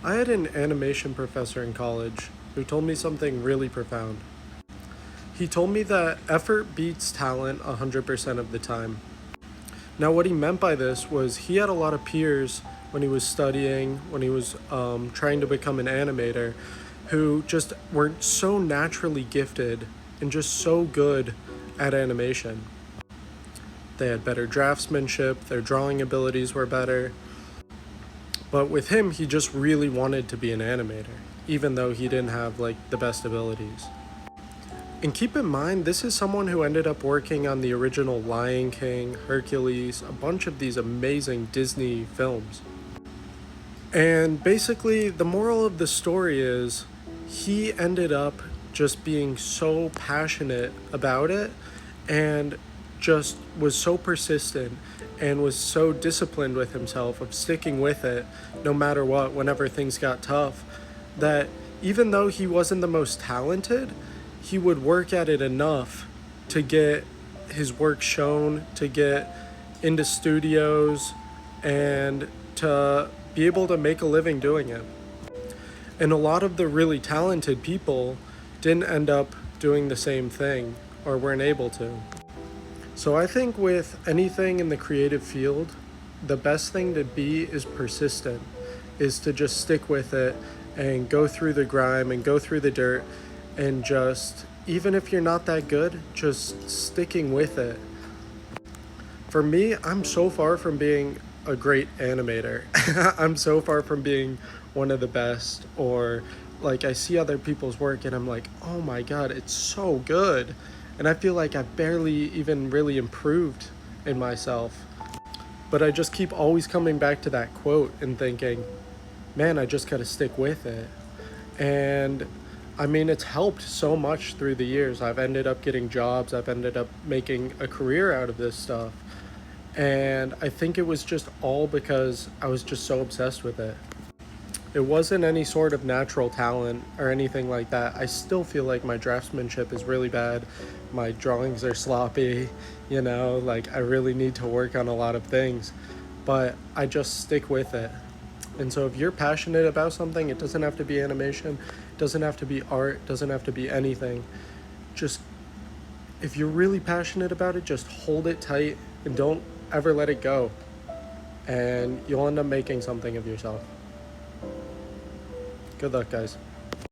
I had an animation professor in college who told me something really profound. He told me that effort beats talent 100% of the time. Now, what he meant by this was he had a lot of peers when he was studying, when he was trying to become an animator, who just weren't so naturally gifted and just so good at animation. They had better draftsmanship, their drawing abilities were better, but with him, he just really wanted to be an animator, even though he didn't have like the best abilities. And keep in mind, this is someone who ended up working on the original Lion King, Hercules, a bunch of these amazing Disney films. And basically, the moral of the story is he ended up just being so passionate about it and just was so persistent and was so disciplined with himself of sticking with it no matter what, whenever things got tough, that even though he wasn't the most talented, he would work at it enough to get his work shown, to get into studios, and to be able to make a living doing it. And a lot of the really talented people didn't end up doing the same thing or weren't able to. So I think with anything in the creative field, the best thing to be is persistent, is to just stick with it and go through the grime and go through the dirt and just, even if you're not that good, just sticking with it. For me, I'm so far from being a great animator. I'm so far from being one of the best, or like I see other people's work and I'm like, oh my god, it's so good. And I feel like I've barely even really improved in myself. But I just keep always coming back to that quote and thinking, man, I just gotta stick with it. And I mean, it's helped so much through the years. I've ended up getting jobs, I've ended up making a career out of this stuff. And I think it was just all because I was just so obsessed with it. It wasn't any sort of natural talent or anything like that. I still feel like my draftsmanship is really bad. My drawings are sloppy, like I really need to work on a lot of things. But I just stick with it. And so if you're passionate about something, it doesn't have to be animation, it doesn't have to be art, it doesn't have to be anything. Just, if you're really passionate about it, just hold it tight and don't ever let it go. And you'll end up making something of yourself. Good luck, guys.